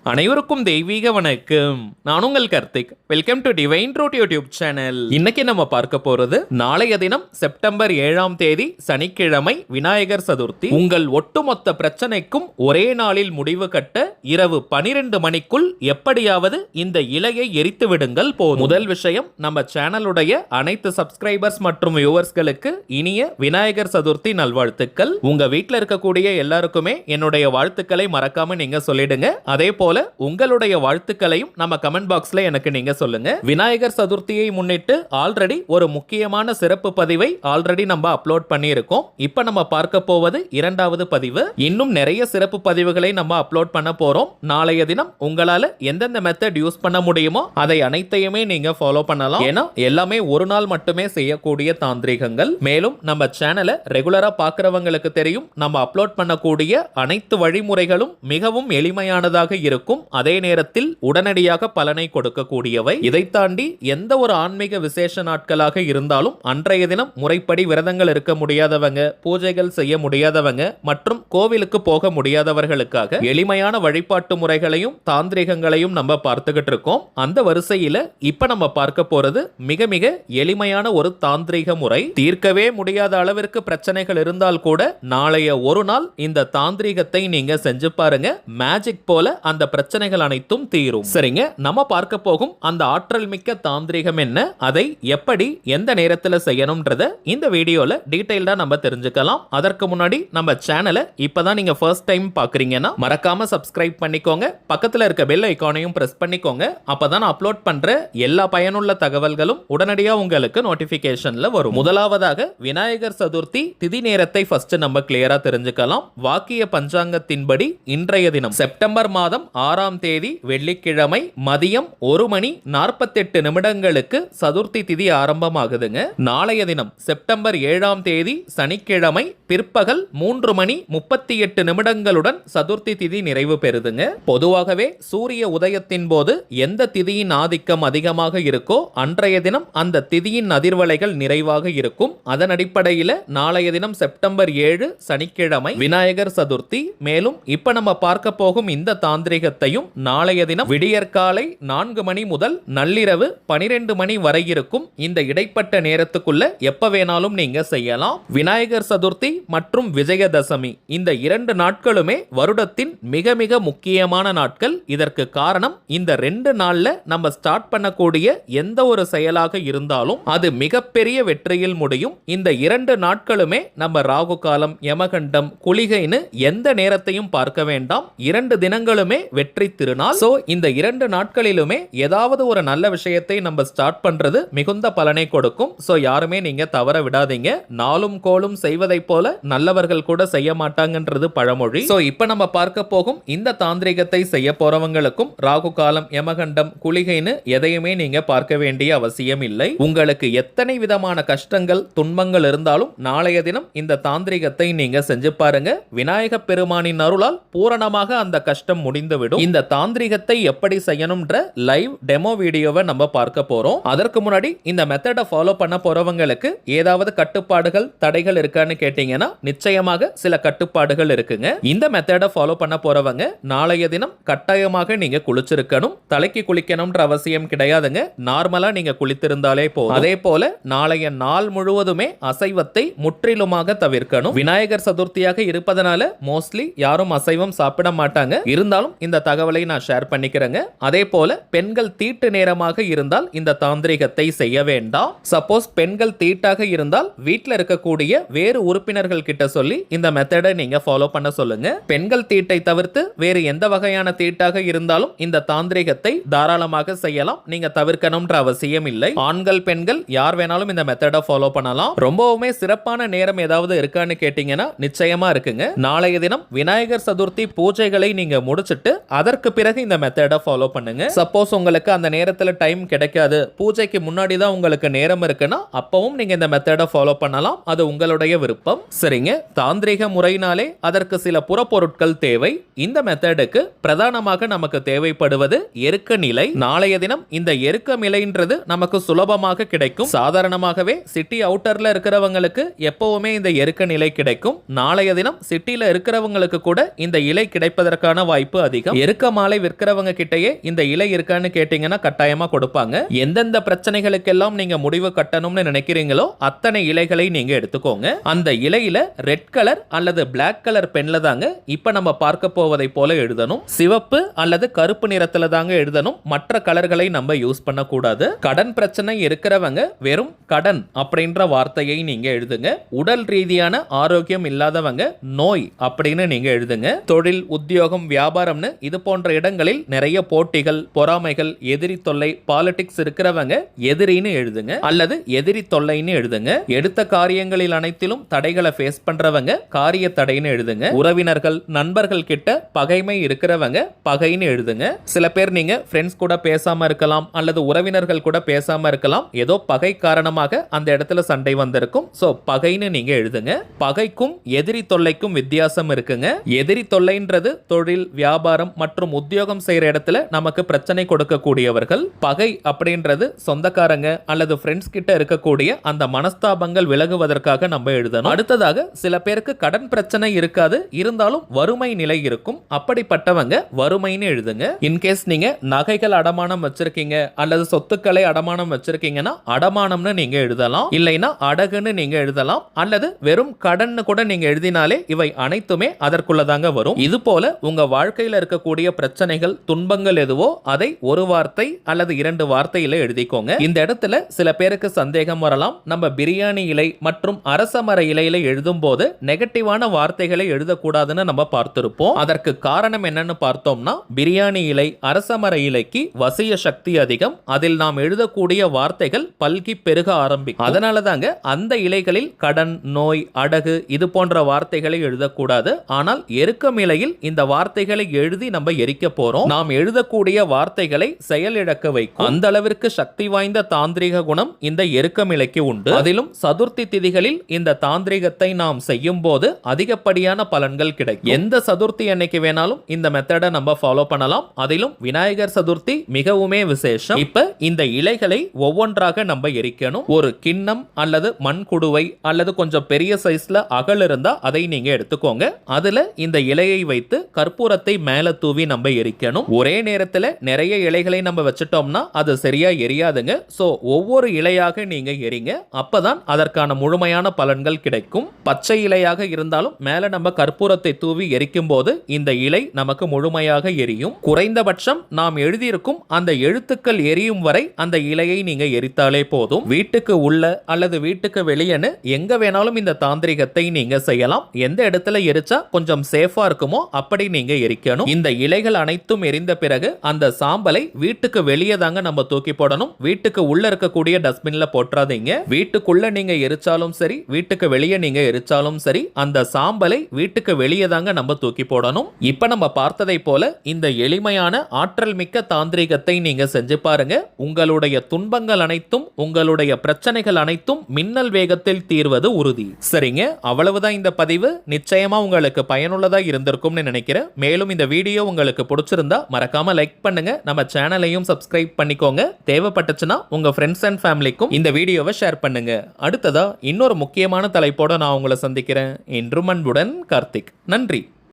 அனைவருக்கும் தெய்வீக வணக்கம். நான் உங்கள் Karthik. Welcome to divine truth YouTube channel. இன்னைக்கு நம்ம பார்க்க போறது நாளைய தினம் செப்டம்பர் 7ஆம் தேதி சனிக்கிழமை விநாயகர் சதுர்த்தி. உங்கள் ஒட்டுமொத்த பிரச்சனைக்கும் ஒரே நாளில் முடிவு கட்ட இரவு 12 மணிக்குள் எப்படியாவது இந்த இலையை எரித்து விடுங்கள் போதும். முதல் விஷயம், நம்ம சேனலுடைய அனைத்து சப்ஸ்கிரைபர்ஸ் மற்றும் வியூவர்ஸ்களுக்கு இனிய விநாயகர் சதுர்த்தி நல்வாழ்த்துக்கள். உங்க வீட்டில் இருக்கக்கூடிய எல்லாருக்குமே என்னுடைய வாழ்த்துக்களை மறக்காம நீங்க சொல்லிடுங்க. அதே போல உங்களுடைய வாழ்த்துக்களையும் நம்ம கமெண்ட் பாக்ஸ்ல எனக்கு நீங்க சொல்லுங்க. விநாயகர் சதுர்த்தியை முன்னிட்டு ஆல்ரெடி ஒரு முக்கியமான சிறப்பு பதிவை ஆல்ரெடி நம்ம அப்லோட் பண்ணியிருக்கோம். இப்ப நம்ம பார்க்க போவது இரண்டாவது பதிவு. இன்னும் நிறைய சிறப்பு பதிவுகளை நம்ம அப்லோட் பண்ண போறோம். நாளைய தினம் உங்களால எந்தெந்த மெத்தட் யூஸ் பண்ண முடியுமோ அதை அனைத்தையுமே நீங்க ஃபாலோ பண்ணலாம். ஏன்னா எல்லாமே ஒரு நாள் மட்டுமே செய்யக்கூடிய தாந்திரிகங்கள். மேலும் நம்ம சேனலை ரெகுலரா பார்க்கிறவங்களுக்கு தெரியும், நம்ம அப்லோட் பண்ணக்கூடிய அனைத்து வழிமுறைகளும் மிகவும் எளிமையானதாக இருக்கும். அதே நேரத்தில் உடனடியாக பலனை கொடுக்கக்கூடியவை. இதை தாண்டி எந்த ஒரு ஆன்மீக விசேஷ நாட்களாக இருந்தாலும் அன்றைய தினம் முறைப்படி விரதங்கள் இருக்க முடியாதவங்க, பூஜைகள் செய்ய முடியாதவங்க மற்றும் கோவிலுக்கு போக முடியாதவர்களுக்காக எளிமையான வழிபாட்டு முறைகளையும் தாந்திரிகங்களையும் நம்ம பார்த்துக்கிட்டு இருக்கோம். அந்த வரிசையில இப்ப நம்ம பார்க்க போறது மிக மிக எளிமையான ஒரு தாந்திரிக முறை. தீர்க்கவே முடியாத அளவிற்கு பிரச்சனைகள் இருந்தால் கூட நாளைய ஒரு நாள் இந்த தாந்திரிகத்தை நீங்க செஞ்சு பாருங்க. மேஜிக் போல அந்த பிரச்சனைகள் அனைத்தும் தீரும். சரிங்க, நம்ம பார்க்க போகும் அந்த ஆற்றல் மிக்க தாந்திரிகம் என்ன, அதை எப்படி எந்த நேரத்தில் செய்யணும்ன்றத இந்த வீடியோல டீடைல்டா நம்ம தெரிஞ்சுக்கலாம். அதற்கு முன்னாடி நம்ம சேனலை இப்பதான் நீங்க ஃபர்ஸ்ட் டைம் பாக்குறீங்கன்னா மறக்காம சப்ஸ்கிரைப் பண்ணிக்கோங்க. பக்கத்துல இருக்க பெல் ஐகானையும் பிரஸ் பண்ணிக்கோங்க. அப்பதான் அப்லோட் பண்ற எல்லா பயனுள்ள தகவல்களும் உடனடியா உங்களுக்கு நோட்டிபிகேஷன்ல வரும். முதலாவதாக விநாயகர் சதுர்த்தி திதி நேரத்தை ஃபர்ஸ்ட் நம்ம கிளியரா தெரிஞ்சுக்கலாம். வாக்கிய பஞ்சாங்கத்தின்படி இன்றைய தினம் செப்டம்பர் மாதம் 6ஆம் தேதி வெள்ளிக்கிழமை மதியம் 1:48 சதுர்த்தி திதி ஆரம்பமாகுதுங்க. நாளைய தினம் செப்டம்பர் 7ஆம் தேதி சனிக்கிழமை பிற்பகல் 3:38 சதுர்த்தி திதி நிறைவு பெறுதுங்க. பொதுவாகவே சூரிய உதயத்தின் போது எந்த திதியின் ஆதிக்கம் அதிகமாக இருக்கோ அன்றைய தினம் அந்த திதியின் அதிர்வலைகள் நிறைவாக இருக்கும். அதன் அடிப்படையில் நாளைய தினம் செப்டம்பர் 7 சனிக்கிழமை விநாயகர் சதுர்த்தி. மேலும் இப்ப நம்ம பார்க்க போகும் இந்த தாந்திரிகத்தையும் நாளைய தினம் விடியற்காலை 4 மணி முதல் நள்ளிரவு 12 மணி வரை இருக்கும் இந்த இடைப்பட்ட நேரத்துக்குள்ள எப்ப வேணாலும் நீங்க செய்யலாம். விநாயகர் சதுர்த்தி மற்றும் விஜயதசமி இந்த 2 நாட்களுமே வருடத்தின் மிக மிக முக்கியமான நாட்கள். இதற்கு காரணம், இந்த 2 நாள்ல நம்ம ஸ்டார்ட் பண்ணக்கூடிய எந்த ஒரு செயலாக இருந்தாலும் அது மிகப்பெரிய வெற்றியில் முடியும். இந்த 2 நாட்களுமே நம்ம ராகு காலம், யமகண்டம், குளிகைன்னு எந்த நேரத்தையும் பார்க்க வேண்டாம். 2 தினங்களுமே வெற்றி திருநாள். சோ இந்த 2 நாட்களிலுமே ஏதாவது ஒரு நல்ல விஷயத்தை நம்ம ஸ்டார்ட் பண்றது மிகுந்த பலனை கொடுக்கும். சோ யாருமே நீங்க தவற விடாதீங்க. நாளும் கோளும் செய்வதை போல நல்லவர்கள் கூட செய்ய மாட்டாங்கன்றது பழமொழி. சோ இப்ப நம்ம பார்க்க போகும் இந்த தாந்திரிகத்தை செய்ய போறவங்களுக்கும் ராகு காலம், யமகண்டம், குளிகைன்னு எதையுமே நீங்க பார்க்க வேண்டிய அவசியம் இல்லை. உங்களுக்கு எத்தனை விதமான கஷ்டங்கள், துன்பங்கள் இருந்தாலும் நாளைய தினம் இந்த தாந்திரிகத்தை நீங்க செஞ்சு பாருங்க. விநாயக பெருமானின் அருளால் பூரணமாக அந்த கஷ்டம் முடிந்துவிடும். இந்த தாந்திரிகத்தை எப்படி செய்யணும்ன்ற லைவ் டெமோ வீடியோவை நம்ம பார்க்க போறோம். அதற்கு முன்னாடி இந்த மெத்தடை ஃபாலோ பண்ண போறவங்களுக்கு ஏதாவது கட்டுப்பாடுகள், தடைகள் இருக்கான்னு கேட்டீங்கன்னா நிச்சயமாக சில கட்டுப்பாடுகள் இருக்குங்க. இந்த மெத்தடை ஃபாலோ பண்ண போறவங்க நாளைய தினம் கட்டாயமாக நீங்க குளிச்சிருக்கணும். தலைக்கு குளிக்கணும்ன்ற அவசியம் கிடையாதுங்க. நார்மலா நீங்க குளித்திருந்தாலே போதும். அதே போல நாளைய நாள் முழுவதுமே அசைவத்தை முற்றிலுமாக தவிர்க்கணும். விநாயகர் சதுர்த்தியாக இருப்பதனால மோஸ்ட்லி யாரும் அசைவம் சாப்பிட மாட்டாங்க. இருந்தாலும் இந்த தகவலை நான் ஷேர் பண்ணிக்கிறேங்க. அதே போல பெண்கள் தீட்டு நேரமாக இருந்தால் இந்த தாந்திரிகத்தை செய்ய வேண்டாம். சப்போஸ் பெண்கள் தீட்டாக இருந்தால் வீட்டில் இருக்கக்கூடிய வேறு உறுப்பினர்கள் கிட்ட சொல்லி இந்த மெத்தடை நீங்க ஃபாலோ பண்ண சொல்லுங்க. பெண்கள் தீட்டை தவிர்த்து வேறு எந்த வகையான தீட்டாக இருந்தாலும் இந்த தாந்திரிகத்தை தாராளமாக செய்யலாம். நீங்க தவிர்க்கணும்ன்ற அவசியம் இல்லை. ஆண்கள், பெண்கள் யார் வேணாலும் இந்த மெத்தடை ஃபாலோ பண்ணலாம். ரொம்பவுமே சிறப்பான நேரம் ஏதாவது இருக்கான்னு கேட்டீங்கன்னா நிச்சயமா இருக்குங்க. நாளைய தினம் விநாயகர் சதுர்த்தி பூஜைகளை நீங்க முடிச்சிட்டு அதற்கு பிறகு இந்த மெத்தடை ஃபாலோ பண்ணுங்க. சப்போஸ் உங்களுக்கு அந்த நேரத்தில் டைம் கிடைக்காது, பூஜைக்கு முன்னாடி தான் உங்களுக்கு நேரம் இருக்குன்னா அப்பவும் நீங்க இந்த மெத்தடை ஃபாலோ பண்ணலாம். அது உங்களுடைய விருப்பம். சரிங்க, தாந்திரிக முறையினாலே அதற்கு சில புறப்பொருட்கள் தேவை. இந்த மெத்தடுக்கு பிரதானமாக நமக்கு தேவைப்படுவது எருக்க நிலை. நாளைய தினம் இந்த எருக்க நிலைன்றது நமக்கு சுலபமாக கிடைக்கும். சாதாரணமாகவே சிட்டி அவுட்டர்ல இருக்கிறவங்களுக்கு எப்பவுமே இந்த எருக்க நிலை கிடைக்கும். நாளைய தினம் சிட்டில இருக்கிறவங்களுக்கு கூட இந்த இலை கிடைப்பதற்கான வாய்ப்பு அதிகம். அதிகம். எருக்க மாலை விற்கிறவங்க கிட்டயே இந்த இலை இருக்கான்னு கேட்டீங்கன்னா கட்டாயமா கொடுப்பாங்க. எந்தெந்த பிரச்சனைகளுக்கெல்லாம் நீங்க முடிவு கட்டணும்னு நினைக்கிறீங்களோ அத்தனை இலைகளை நீங்க எடுத்துக்கோங்க. அந்த இலையில ரெட் கலர் அல்லது பிளாக் கலர் பென்ல தாங்க இப்ப நம்ம பார்க்க போவதை போல எழுதணும். சிவப்பு அல்லது கருப்பு நிறத்துல தாங்க எழுதணும். மற்ற கலர்களை நம்ம யூஸ் பண்ண கூடாது. கடன் பிரச்சனை இருக்கிறவங்க வெறும் கடன் அப்படின்ற வார்த்தையை நீங்க எழுதுங்க. உடல் ரீதியான ஆரோக்கியம் இல்லாதவங்க நோய் அப்படின்னு நீங்க எழுதுங்க. தொழில், உத்தியோகம், வியாபாரம்னு இது போன்ற இடங்களில் நிறைய போட்டிகள், பொறாமைகள், எதிரி தொல்லை, பாலிடிக்ஸ் இருக்கிறவங்க எதிரின்னு எழுதுங்க அல்லது எதிரி தொல்லைன்னு எழுதுங்க. எடுத்த காரியங்களில் அனைத்திலும் தடைகளை ஃபேஸ் பண்றவங்க காரிய தடைன்னு எழுதுங்க. உறவினர்கள், நண்பர்கள் கிட்ட பகைமை இருக்கிறவங்க பகைன்னு எழுதுங்க. சில பேர் நீங்க ஃப்ரெண்ட்ஸ் கூட பேசாம இருக்கலாம் அல்லது உறவினர்கள் கூட பேசாம இருக்கலாம். ஏதோ பகை காரணமாக அந்த இடத்துல சண்டை வந்திருக்கும். சோ பகைன்னு நீங்க எழுதுங்க. பகைக்கும் எதிரி தொல்லைக்கும் வித்தியாசம் இருக்குங்க. எதிரி தொல்லைன்றது தொழில், வியாபாரம் மற்றும் உத்தியோகம் செய்யற இடத்துல நமக்கு பிரச்சனை கொடுக்கக்கூடியவர்கள். பகை அப்படின்றது சொந்தக்காரங்க அல்லது ஃப்ரெண்ட்ஸ் கிட்ட இருக்கக்கூடிய அந்த மனஸ்தாபங்கள் விலகுவதற்காக நம்ம எழுதணும். அடுத்ததாக சில பேருக்கு கடன் பிரச்சனை இருக்காது, இருந்தாலும் வறுமை நிலை இருக்கும். அப்படிப்பட்டவங்க வறுமைன்னு எழுதுங்க. இன்கேஸ் நீங்க நகைகள் அடமானம் வச்சிருக்கீங்க அல்லது சொத்துக்களை அடமானம் வச்சிருக்கீங்கன்னா அடமானம்னு நீங்க எழுதலாம். இல்லைன்னா அடகுன்னு நீங்க எழுதலாம். அல்லது வெறும் கடன் கூட நீங்க எழுதினாலே இவை அனைத்துமே அதற்குள்ளதாங்க வரும். இது போல உங்க வாழ்க்கையில இருக்கக்கூடிய பிரச்சனைகள், துன்பங்கள் எதுவோ அதை ஒரு வார்த்தை அல்லது 2 வார்த்தையில எழுதிக்கோங்க. இந்த இடத்துல சில பேருக்கு சந்தேகம் வரலாம். நம்ம பிரியாணி இலை மற்றும் அரசமர இலையில எழுதும் போது நெகட்டிவான வார்த்தைகளை எழுதக்கூடாதுன்னு நம்ம பார்த்திருப்போம். அதற்கு காரணம் என்னன்னு பார்த்தோம்னா, பிரியாணி இலை, அரசமர இலைக்கு வசிய சக்தி அதிகம். அதில் நாம் எழுதக்கூடிய வார்த்தைகள் பல்கி பெருக ஆரம்பிக்கும். அதனால தாங்க அந்த இலைகளில் கடன், நோய், அடகு இது போன்ற வார்த்தைகளை எழுதக்கூடாது. ஆனால் எருக்கம் இலையில் இந்த வார்த்தைகளை எழுதி நம்ம எரிக்க போறோம். நாம் எழுதக்கூடிய வார்த்தைகளை செயலிழக்க வைக்கும். அந்த அளவிற்கு சக்தி வாய்ந்த தாந்திரிக குணம் இந்த எருக்கம் இலைக்கு உண்டு. அதிலும் சதுர்த்தி திதிகளில் இந்த தாந்திரிகத்தை நாம் செய்யும் போது அதிகப்படியான பலன்கள் கிடைக்கும். எந்த சதுர்த்தி அன்னைக்கு வேணாலும் இந்த மெத்தடை நம்ம ஃபாலோ பண்ணலாம். அதிலும் விநாயகர் சதுர்த்தி மிகவுமே விசேஷம். இப்ப இந்த இலைகளை ஒவ்வொன்றாக நம்ம எரிக்கணும். ஒரு கிண்ணம் அல்லது மண் குடுவை அல்லது கொஞ்சம் பெரிய சைஸ்ல அகல் இருந்தா அதை நீங்க எடுத்துக்கோங்க. அதுல இந்த இலையை வைத்து கற்பூரத்தை மேல தூவி நம்ம எரிக்கணும். ஒரே நேரத்துல நிறைய இலைகளை நம்ம வச்சிட்டோம்னா அது சரியா எரியாதுங்க. சோ ஒவ்வொரு இலையாக நீங்க எரிங்க. அப்பதான் அதற்கான முழுமையான பலன்கள் கிடைக்கும். பச்சை இலையாக இருந்தாலும் மேல நம்ம கற்பூரத்தை தூவி எரிக்கும் போது இந்த இலை நமக்கு முழுமையாக எரியும். குறைந்தபட்சம் நாம் எழுதியிருக்கும் அந்த எழுத்துக்கள் எரியும் வரை அந்த இலையை நீங்க எரித்தாலே போதும். வீட்டுக்கு உள்ள அல்லது வீட்டுக்கு வெளியேன்னு எங்க வேணாலும் இந்த தாந்திரிகத்தை நீங்க செய்யலாம். எந்த இடத்துல எரிச்சா கொஞ்சம் சேஃபா இருக்குமோ அப்படி நீங்க எரிக்கணும். இந்த இலைகள் அனைத்தும் எரிந்த பிறகு அந்த சாம்பலை வீட்டுக்கு வெளியே தாங்க நம்ம தூக்கி போடணும். வீட்டுக்கு உள்ள இருக்கக்கூடிய டஸ்ட்பின்ல போட்டுறாதீங்க. வீட்டுக்குள்ள நீங்க எரிச்சாலும் சரி, வீட்டுக்கு வெளியே நீங்க எரிச்சாலும் சரி, அந்த சாம்பலை வீட்டுக்கு வெளியே தாங்க நம்ம தூக்கி போடணும். இப்ப நம்ம பார்த்ததை போல இந்த எளிமையான ஆற்றல் மிக்க தாந்திரிகத்தை நீங்க செஞ்சு பாருங்க. உங்களுடைய துன்பங்கள் அனைத்தும், உங்களுடைய பிரச்சனைகள் அனைத்தும் மின்னல் வேகத்தில் தீர்வது உறுதி. சரிங்க, அவ்வளவுதான் இந்த பதிவு. நிச்சயமா உங்களுக்கு பயனுள்ளதா இருந்திருக்கும்னு நினைக்கிறேன். மேலும் இந்த வீடியோ உங்களுக்கு பிடிச்சிருந்தா மறக்காம லைக் பண்ணுங்க. நம்ம சேனலையும் சப்ஸ்கிரைப் பண்ணிக்கோங்க. தேவைப்பட்டுச்சுன்னா உங்க ஃப்ரெண்ட்ஸ் அண்ட் ஃபேமிலிக்கும் இந்த வீடியோவை ஷேர் பண்ணுங்க. அடுத்ததா இன்னொரு முக்கியமான தலைப்போட நான் உங்களை சந்திக்கிறேன். இன்றும் அன்புடன் கார்த்திக். நன்றி.